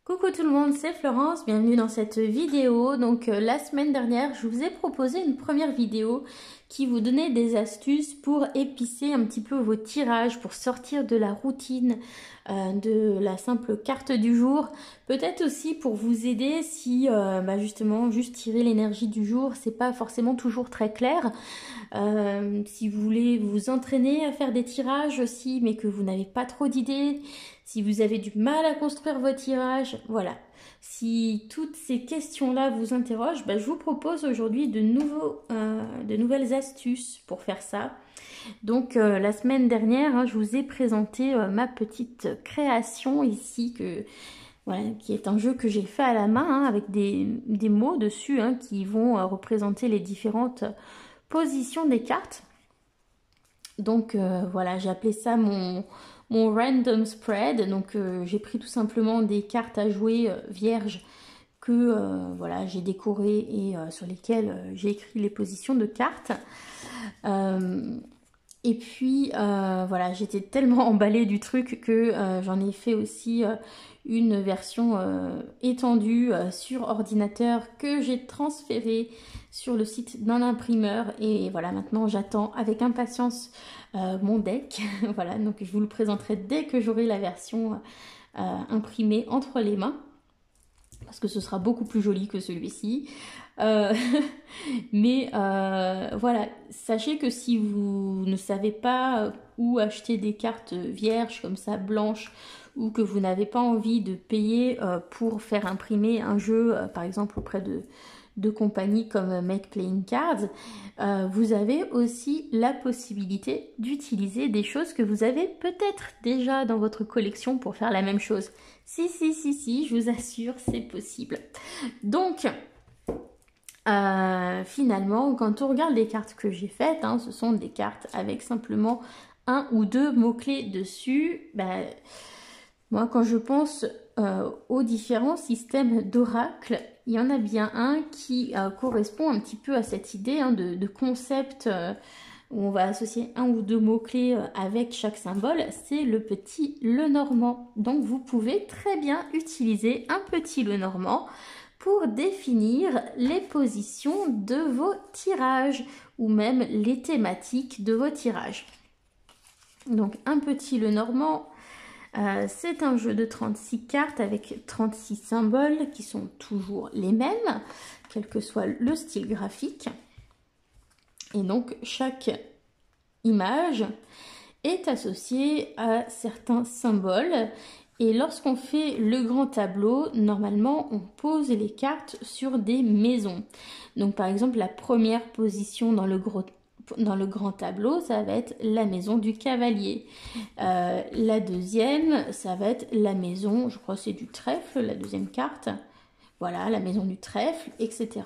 Coucou tout le monde, c'est Florence, bienvenue dans cette vidéo. Donc la semaine dernière, je vous ai proposé une première vidéo qui vous donnait des astuces pour épicer un petit peu vos tirages, pour sortir de la routine de la simple carte du jour. Peut-être aussi pour vous aider si justement juste tirer l'énergie du jour, c'est pas forcément toujours très clair. Si vous voulez vous entraîner à faire des tirages aussi, mais que vous n'avez pas trop d'idées, si vous avez du mal à construire vos tirages, voilà. Si toutes ces questions-là vous interrogent, je vous propose aujourd'hui de nouvelles astuces pour faire ça. Donc la semaine dernière, je vous ai présenté ma petite création ici, qui est un jeu que j'ai fait à la main, avec des mots dessus qui vont représenter les différentes positions des cartes. Donc voilà, j'ai appelé ça mon random spread. Donc j'ai pris tout simplement des cartes à jouer vierges que j'ai décorées et sur lesquelles j'ai écrit les positions de cartes. Et puis voilà, j'étais tellement emballée du truc que j'en ai fait aussi une version étendue sur ordinateur que j'ai transférée sur le site d'un imprimeur. Et voilà, maintenant j'attends avec impatience mon deck. Voilà, donc je vous le présenterai dès que j'aurai la version imprimée entre les mains, parce que ce sera beaucoup plus joli que celui-ci. Mais voilà, sachez que si vous ne savez pas où acheter des cartes vierges comme ça, blanches, ou que vous n'avez pas envie de payer pour faire imprimer un jeu, par exemple auprès de compagnies comme Make Playing Cards, vous avez aussi la possibilité d'utiliser des choses que vous avez peut-être déjà dans votre collection pour faire la même chose. Si, je vous assure, c'est possible. Donc, finalement, quand on regarde les cartes que j'ai faites, ce sont des cartes avec simplement un ou deux mots-clés dessus. Moi, quand je pense aux différents systèmes d'oracle, il y en a bien un qui correspond un petit peu à cette idée de concept où on va associer un ou deux mots-clés avec chaque symbole. C'est le petit Lenormand. Donc, vous pouvez très bien utiliser un petit Lenormand pour définir les positions de vos tirages ou même les thématiques de vos tirages. Donc un petit Lenormand, c'est un jeu de 36 cartes avec 36 symboles qui sont toujours les mêmes, quel que soit le style graphique. Et donc chaque image est associée à certains symboles. Et lorsqu'on fait le grand tableau, normalement, on pose les cartes sur des maisons. Donc, par exemple, la première position dans le grand tableau, ça va être la maison du cavalier. La deuxième, ça va être la maison, je crois que c'est du trèfle, la deuxième carte. Voilà, la maison du trèfle, etc.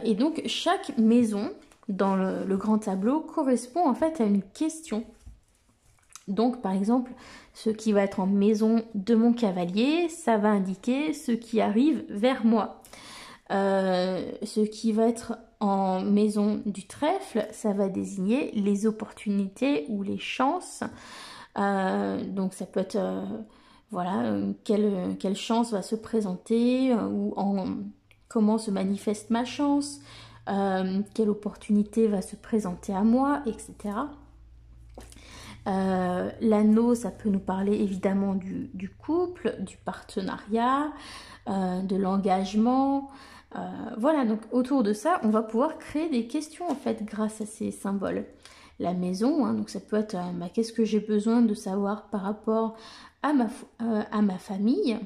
Et donc, chaque maison dans le grand tableau correspond en fait à une question. Donc, par exemple, ce qui va être en maison de mon cavalier, ça va indiquer ce qui arrive vers moi. Ce qui va être en maison du trèfle, ça va désigner les opportunités ou les chances. Donc, ça peut être, quelle chance va se présenter ou comment se manifeste ma chance, quelle opportunité va se présenter à moi, etc. L'anneau, ça peut nous parler évidemment du couple, du partenariat, de l'engagement. Voilà, donc autour de ça, on va pouvoir créer des questions en fait grâce à ces symboles. La maison, donc ça peut être qu'est-ce que j'ai besoin de savoir par rapport à ma famille,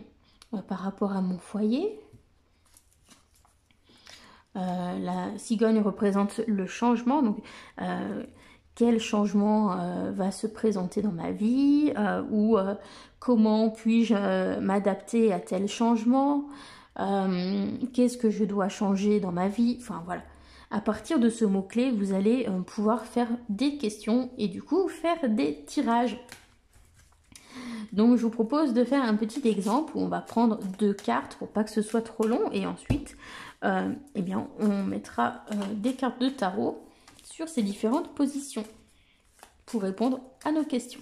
par rapport à mon foyer. La cigogne représente le changement, donc quel changement va se présenter dans ma vie ou comment puis-je m'adapter à tel changement, qu'est-ce que je dois changer dans ma vie, enfin voilà. À partir de ce mot-clé, vous allez pouvoir faire des questions et du coup faire des tirages. Donc je vous propose de faire un petit exemple où on va prendre deux cartes pour pas que ce soit trop long et ensuite on mettra des cartes de tarot sur ces différentes positions pour répondre à nos questions.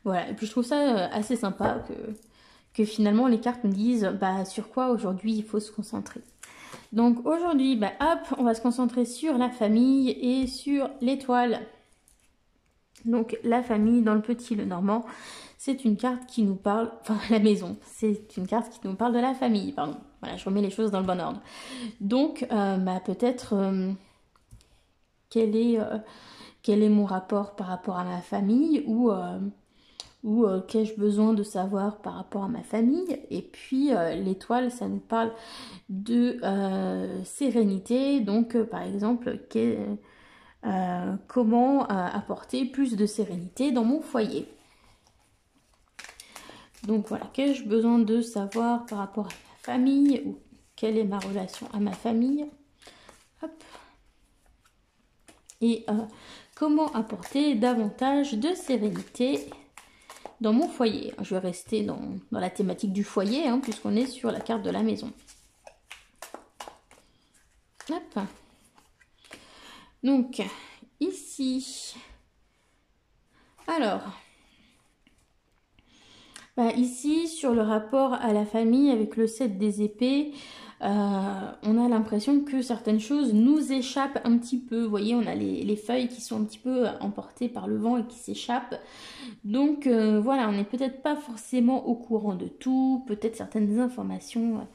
Voilà, et puis je trouve ça assez sympa que finalement les cartes nous disent bah, sur quoi aujourd'hui il faut se concentrer. Donc aujourd'hui, bah, hop, on va se concentrer sur la famille et sur l'étoile. Donc la famille dans le Petit Lenormand, c'est une carte qui nous parle, enfin la maison, c'est une carte qui nous parle de la famille, pardon. Voilà, je remets les choses dans le bon ordre. Donc bah, peut-être quel est mon rapport par rapport à ma famille ou qu'ai-je besoin de savoir par rapport à ma famille. Et puis l'étoile, ça nous parle de sérénité, donc par exemple comment apporter plus de sérénité dans mon foyer. Donc voilà, qu'ai-je besoin de savoir par rapport à ma famille ou quelle est ma relation à ma famille. Hop. Et comment apporter davantage de sérénité dans mon foyer. Je vais rester dans la thématique du foyer, hein, puisqu'on est sur la carte de la maison. Hop. Donc, ici, alors, bah, ici, sur le rapport à la famille avec le 7 des épées, on a l'impression que certaines choses nous échappent un petit peu. Vous voyez, on a les feuilles qui sont un petit peu emportées par le vent et qui s'échappent. Donc voilà, on n'est peut-être pas forcément au courant de tout. Peut-être certaines informations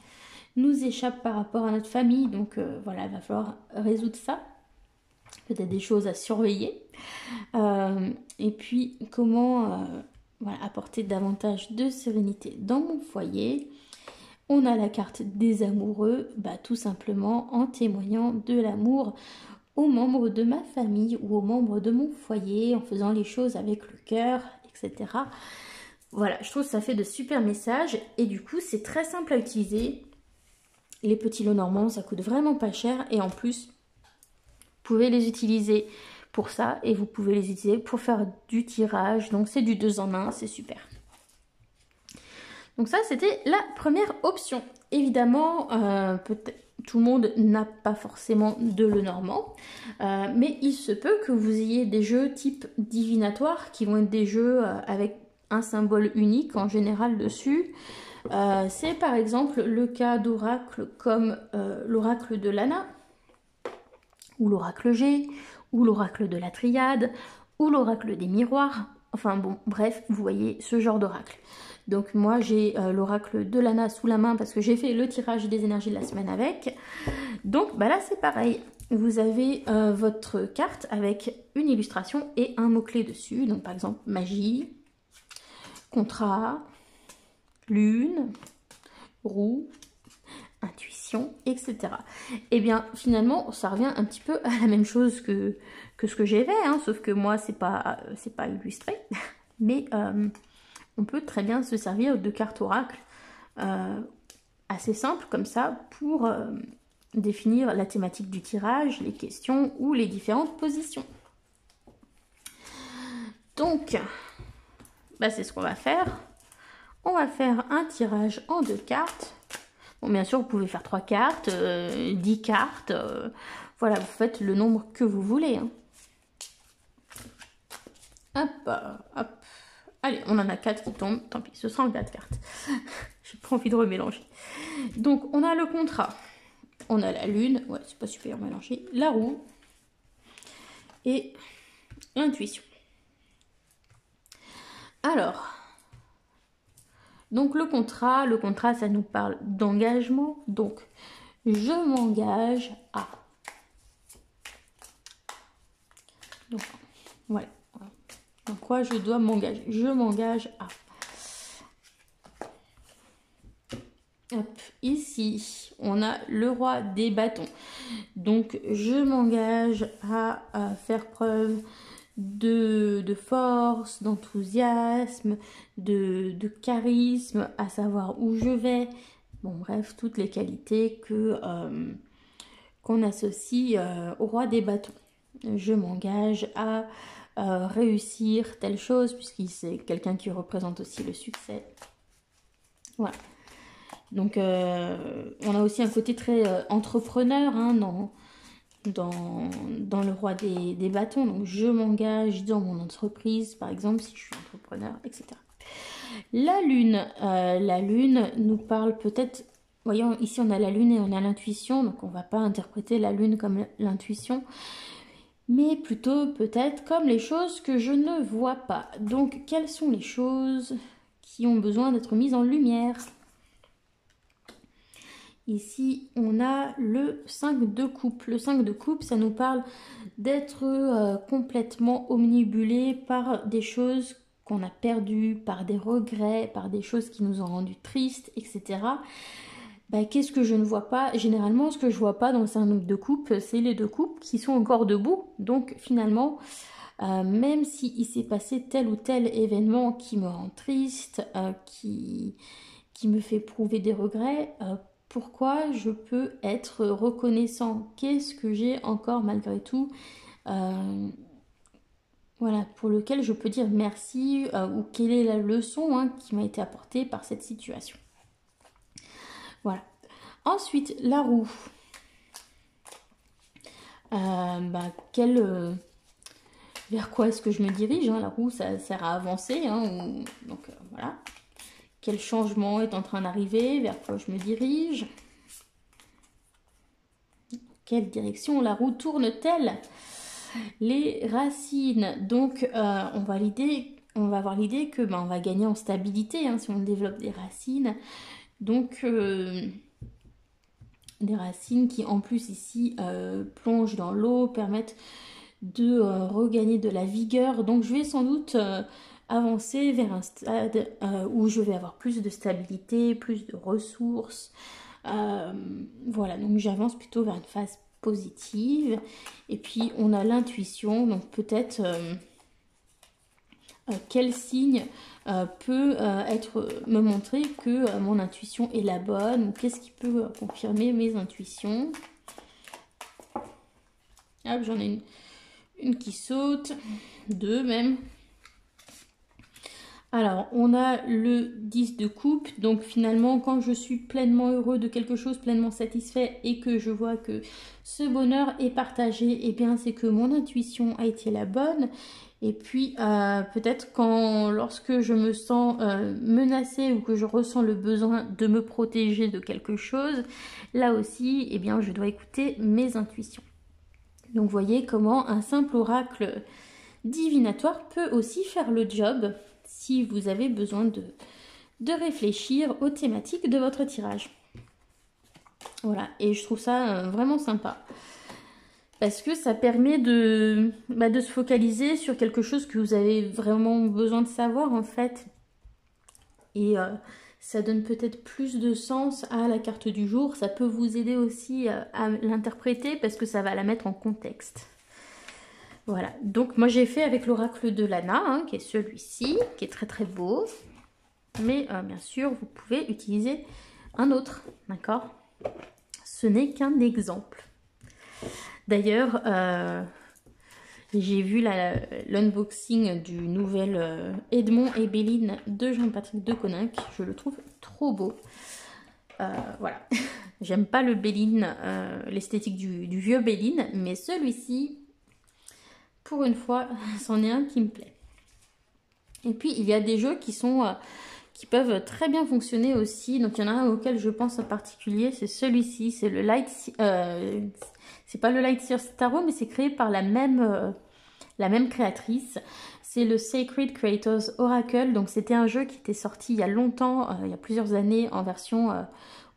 nous échappent par rapport à notre famille. Donc voilà, il va falloir résoudre ça. Peut-être des choses à surveiller. Et puis, comment voilà, apporter davantage de sérénité dans mon foyer. On a la carte des amoureux, bah, tout simplement en témoignant de l'amour aux membres de ma famille ou aux membres de mon foyer, en faisant les choses avec le cœur, etc. Voilà, je trouve que ça fait de super messages et du coup c'est très simple à utiliser. Les petits Lenormand, ça coûte vraiment pas cher et en plus, vous pouvez les utiliser pour ça et vous pouvez les utiliser pour faire du tirage. Donc c'est du 2 en 1, c'est super. Donc ça, c'était la première option. Évidemment, peut-être tout le monde n'a pas forcément de Lenormand, mais il se peut que vous ayez des jeux type divinatoire qui vont être des jeux avec un symbole unique en général dessus. C'est par exemple le cas d'oracle comme l'oracle de Lana, ou l'oracle G, ou l'oracle de la Triade, ou l'oracle des miroirs. Enfin bon, bref, vous voyez ce genre d'oracle. Donc moi j'ai l'oracle de Lana sous la main parce que j'ai fait le tirage des énergies de la semaine avec. Donc bah là c'est pareil. Vous avez votre carte avec une illustration et un mot-clé dessus. Donc par exemple magie, contrat, lune, roue, intuition, etc. Et bien finalement ça revient un petit peu à la même chose que ce que j'ai fait, hein, sauf que moi c'est pas illustré. Mais on peut très bien se servir de cartes oracle assez simples comme ça pour définir la thématique du tirage, les questions ou les différentes positions. Donc, bah, c'est ce qu'on va faire. On va faire un tirage en 2 cartes. Bon, bien sûr, vous pouvez faire 3 cartes, 10 cartes. Voilà, vous faites le nombre que vous voulez. Hein. Hop, hop. Allez, on en a 4 qui tombent, tant pis, ce sera 4 cartes. J'ai pas envie de remélanger. Donc, on a le contrat, on a la lune, ouais, c'est pas super mélangé, la roue et l'intuition. Alors, donc le contrat, ça nous parle d'engagement. Donc, je m'engage à. Donc, voilà. Dans quoi je dois m'engager? Je m'engage à. Hop, ici, on a le roi des bâtons. Donc, je m'engage à faire preuve de force, d'enthousiasme, de charisme, à savoir où je vais. Bon, bref, toutes les qualités qu'on associe au roi des bâtons. Je m'engage à réussir telle chose, puisqu'il c'est quelqu'un qui représente aussi le succès. Voilà. Donc on a aussi un côté très entrepreneur hein, dans le roi des bâtons. Donc, je m'engage dans mon entreprise, par exemple, si je suis entrepreneur, etc. La lune nous parle peut-être... Voyons, ici, on a la lune et on a l'intuition. Donc, on ne va pas interpréter la lune comme l'intuition, mais plutôt peut-être comme les choses que je ne vois pas. Donc, quelles sont les choses qui ont besoin d'être mises en lumière? Ici, on a le 5 de coupe. Le 5 de coupe, ça nous parle d'être complètement omnibulé par des choses qu'on a perdues, par des regrets, par des choses qui nous ont rendus tristes, etc. Bah, qu'est-ce que je ne vois pas? Généralement, ce que je vois pas dans le 5 de coupe, c'est les 2 coupes qui sont encore debout. Donc, finalement, même s'il s'est passé tel ou tel événement qui me rend triste, qui me fait prouver des regrets, pourquoi je peux être reconnaissant? Qu'est-ce que j'ai encore malgré tout voilà, pour lequel je peux dire merci ou quelle est la leçon qui m'a été apportée par cette situation. Voilà. Ensuite, la roue. Vers quoi est-ce que je me dirige? La roue, ça sert à avancer. Donc, voilà. Quel changement est en train d'arriver? Vers quoi je me dirige? Quelle direction la roue tourne-t-elle? Les racines. Donc, on va avoir l'idée que on va gagner en stabilité si on développe des racines. Donc, des racines qui, en plus, ici, plongent dans l'eau, permettent de regagner de la vigueur. Donc, je vais sans doute... avancer vers un stade où je vais avoir plus de stabilité, plus de ressources. Voilà, donc j'avance plutôt vers une phase positive. Et puis on a l'intuition, donc peut-être quel signe peut me montrer que mon intuition est la bonne, ou qu'est-ce qui peut confirmer mes intuitions. Hop, j'en ai une qui saute, 2 même. Alors, on a le 10 de coupe, donc finalement, quand je suis pleinement heureux de quelque chose, pleinement satisfait, et que je vois que ce bonheur est partagé, eh bien, c'est que mon intuition a été la bonne. Et puis, peut-être lorsque je me sens menacée ou que je ressens le besoin de me protéger de quelque chose, là aussi, eh bien, je dois écouter mes intuitions. Donc, vous voyez comment un simple oracle divinatoire peut aussi faire le job si vous avez besoin de réfléchir aux thématiques de votre tirage. Voilà, et je trouve ça vraiment sympa. Parce que ça permet de se focaliser sur quelque chose que vous avez vraiment besoin de savoir en fait. Et ça donne peut-être plus de sens à la carte du jour. Ça peut vous aider aussi à l'interpréter parce que ça va la mettre en contexte. Voilà, donc moi j'ai fait avec l'oracle de Lana, qui est celui-ci, qui est très très beau. Mais bien sûr, vous pouvez utiliser un autre, d'accord? Ce n'est qu'un exemple. D'ailleurs, j'ai vu l'unboxing du nouvel Edmond et Béline de Jean-Patrick de Coninck. Je le trouve trop beau. Voilà, j'aime pas le Béline, l'esthétique du vieux Béline, mais celui-ci... Pour une fois, c'en est un qui me plaît. Et puis, il y a des jeux qui peuvent très bien fonctionner aussi. Donc, il y en a un auquel je pense en particulier. C'est celui-ci. C'est le c'est pas le Lightseer Tarot, mais c'est créé par la même créatrice. C'est le Sacred Creators Oracle. Donc, c'était un jeu qui était sorti il y a longtemps, il y a plusieurs années, en version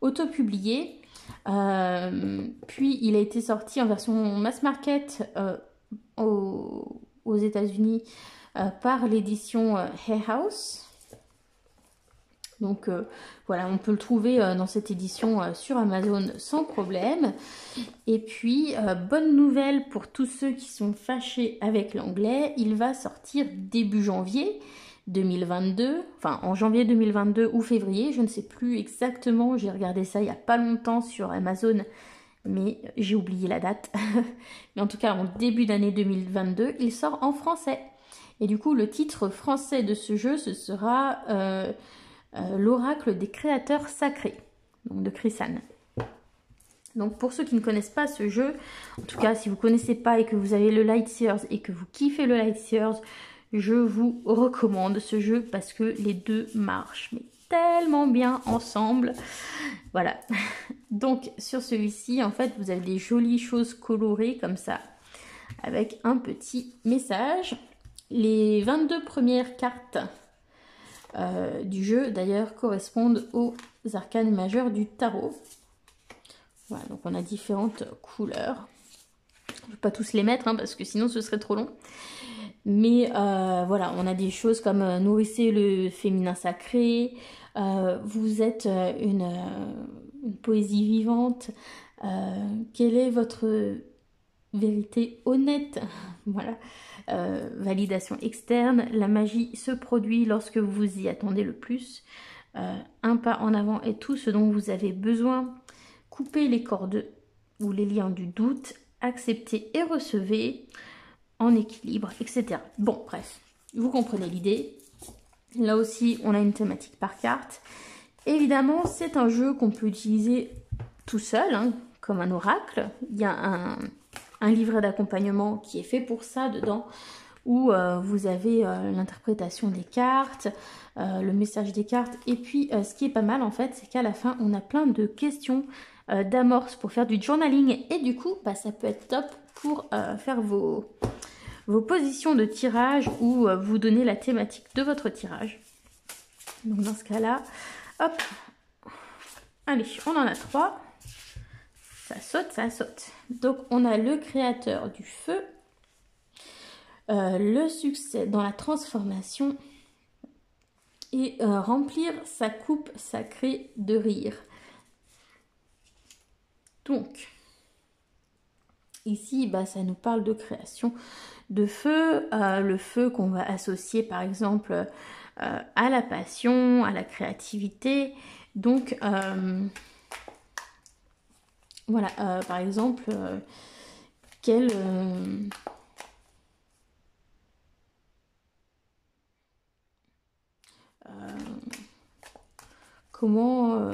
auto-publiée. Puis, il a été sorti en version mass market aux États-Unis par l'édition Hay House. Donc voilà, on peut le trouver dans cette édition sur Amazon sans problème. Et puis, bonne nouvelle pour tous ceux qui sont fâchés avec l'anglais, il va sortir début janvier 2022, enfin en janvier 2022 ou février, je ne sais plus exactement, j'ai regardé ça il n'y a pas longtemps sur Amazon, mais j'ai oublié la date. Mais en tout cas, en début d'année 2022, il sort en français. Et du coup, le titre français de ce jeu, ce sera l'oracle des créateurs sacrés, donc de Chrysan. Donc pour ceux qui ne connaissent pas ce jeu, en tout cas si vous ne connaissez pas et que vous avez le Lightseers et que vous kiffez le Lightseers, je vous recommande ce jeu parce que les deux marchent mais tellement bien ensemble. Voilà. Donc sur celui-ci, en fait, vous avez des jolies choses colorées comme ça, avec un petit message. Les 22 premières cartes du jeu, d'ailleurs, correspondent aux arcanes majeures du tarot. Voilà, donc on a différentes couleurs. Je ne vais pas tous les mettre, hein, parce que sinon ce serait trop long. Mais voilà, on a des choses comme nourrissez le féminin sacré, vous êtes une poésie vivante, quelle est votre vérité honnête, voilà, validation externe, la magie se produit lorsque vous vous y attendez le plus, un pas en avant est tout ce dont vous avez besoin, coupez les cordes ou les liens du doute, acceptez et recevez, en équilibre, etc. Bon, bref, vous comprenez l'idée. Là aussi, on a une thématique par carte. Évidemment, c'est un jeu qu'on peut utiliser tout seul, hein, comme un oracle. Il y a un livret d'accompagnement qui est fait pour ça dedans, où vous avez l'interprétation des cartes, le message des cartes. Et puis, ce qui est pas mal, en fait, c'est qu'à la fin, on a plein de questions d'amorce pour faire du journaling. Et du coup, bah, ça peut être top pour faire vos positions de tirage ou vous donner la thématique de votre tirage. Donc dans ce cas-là, hop, allez, on en a 3. Ça saute, ça saute. Donc on a le créateur du feu, le succès dans la transformation et remplir sa coupe sacrée de rire. Donc, ici, bah, ça nous parle de création de feu, le feu qu'on va associer par exemple à la passion, à la créativité. Donc voilà, par exemple, comment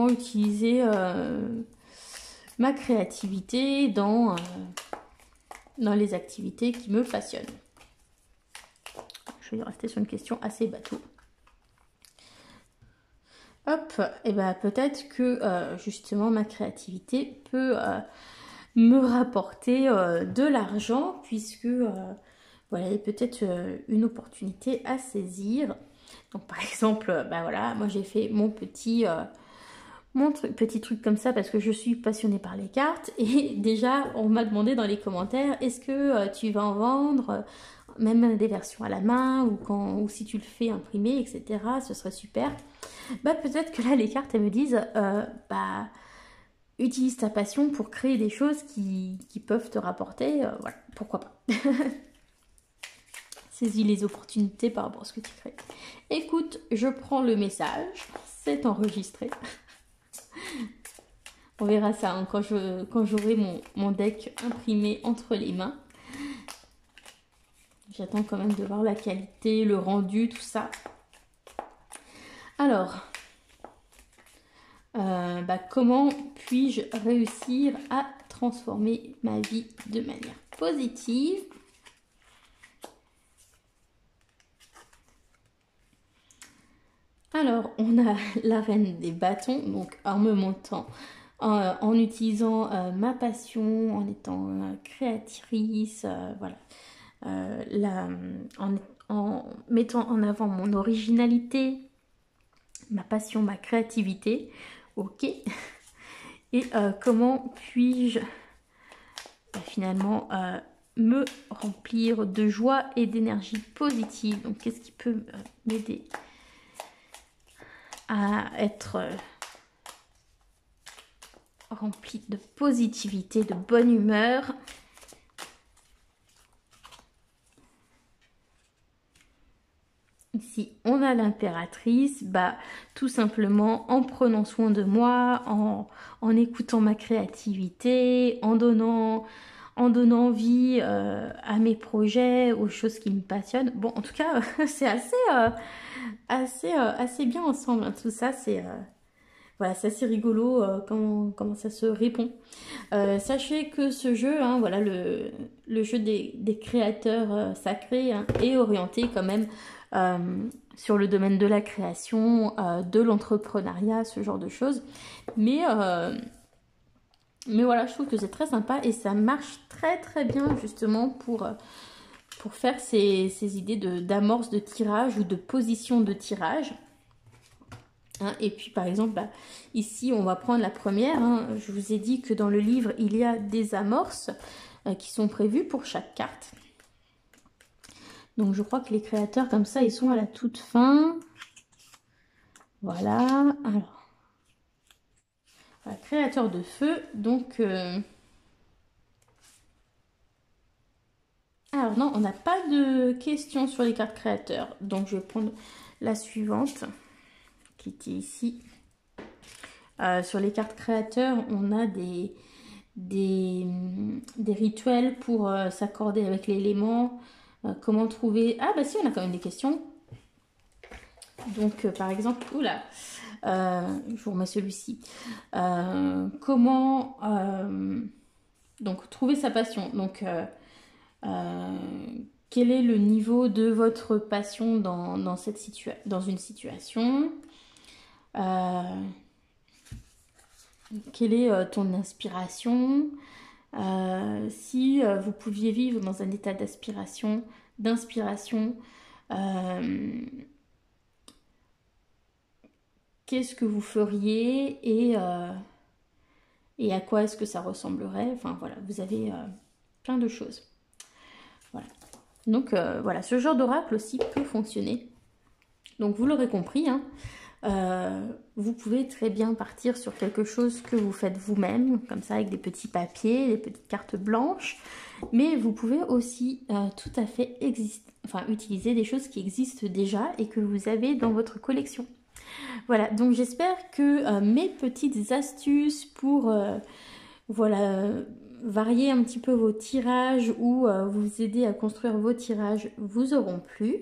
utiliser ma créativité dans les activités qui me passionnent. Je vais rester sur une question assez bateau. Hop, et ben peut-être que justement ma créativité peut me rapporter de l'argent, puisque voilà, il y a peut-être une opportunité à saisir. Donc par exemple, ben voilà, moi j'ai fait mon petit truc comme ça parce que je suis passionnée par les cartes et déjà on m'a demandé dans les commentaires est-ce que tu vas en vendre même des versions à la main ou si tu le fais imprimer, etc. Ce serait super. Bah peut-être que là les cartes elles me disent bah utilise ta passion pour créer des choses qui peuvent te rapporter, voilà, pourquoi pas. Saisis les opportunités par rapport à ce que tu crées. Écoute, je prends le message, c'est enregistré. On verra ça hein, quand j'aurai mon deck imprimé entre les mains. J'attends quand même de voir la qualité, le rendu, tout ça. Alors, bah, comment puis-je réussir à transformer ma vie de manière positive? Alors, on a la reine des bâtons, donc en me montant, en utilisant ma passion, en étant créatrice, voilà. En mettant en avant mon originalité, ma passion, ma créativité, ok. Et comment puis-je finalement me remplir de joie et d'énergie positive? Donc qu'est-ce qui peut m'aider à être rempli de positivité, de bonne humeur? Ici, on a l'impératrice, bah, tout simplement en prenant soin de moi, en écoutant ma créativité, en donnant vie à mes projets, aux choses qui me passionnent. Bon, en tout cas, c'est assez bien ensemble, hein. Tout ça, c'est Voilà, c'est assez rigolo comment ça se répond. Sachez que ce jeu, hein, voilà, le jeu des créateurs sacrés hein, est orienté quand même sur le domaine de la création, de l'entrepreneuriat, ce genre de choses. Mais voilà, je trouve que c'est très sympa et ça marche très très bien justement pour faire ces idées d'amorce de tirage ou de position de tirage. Hein, et puis par exemple, bah, ici on va prendre la première. Hein. Je vous ai dit que dans le livre, il y a des amorces qui sont prévues pour chaque carte. Donc je crois que les créateurs comme ça, ils sont à la toute fin. Voilà. Alors, voilà, créateur de feu. Donc, alors non, on n'a pas de questions sur les cartes créateurs. Donc je vais prendre la suivante qui était ici. Sur les cartes créateurs, on a des rituels pour s'accorder avec l'élément. Comment trouver... Ah bah si, on a quand même des questions. Donc par exemple, oula, je vous remets celui-ci. Comment donc trouver sa passion. Donc quel est le niveau de votre passion dans une situation? Quelle est ton inspiration? Si vous pouviez vivre dans un état d'inspiration, qu'est-ce que vous feriez et à quoi est-ce que ça ressemblerait? Enfin voilà, vous avez plein de choses. Voilà. Donc voilà, ce genre d'oracle aussi peut fonctionner. Donc vous l'aurez compris, hein, vous pouvez très bien partir sur quelque chose que vous faites vous-même, comme ça avec des petits papiers, des petites cartes blanches, mais vous pouvez aussi tout à fait utiliser des choses qui existent déjà et que vous avez dans votre collection. Voilà, donc j'espère que mes petites astuces pour voilà, varier un petit peu vos tirages ou vous aider à construire vos tirages vous auront plu.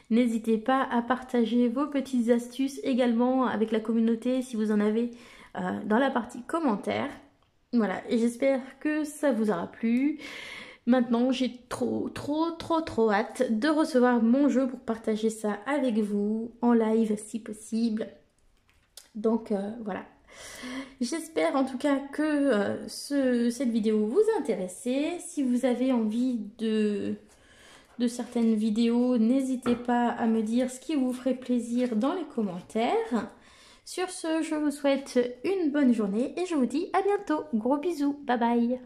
N'hésitez pas à partager vos petites astuces également avec la communauté si vous en avez dans la partie commentaires. Voilà, et j'espère que ça vous aura plu. Maintenant, j'ai trop hâte de recevoir mon jeu pour partager ça avec vous en live si possible. Donc voilà. J'espère en tout cas que cette vidéo vous intéressait. Si vous avez envie de certaines vidéos, n'hésitez pas à me dire ce qui vous ferait plaisir dans les commentaires. Sur ce, je vous souhaite une bonne journée et je vous dis à bientôt. Gros bisous, bye bye.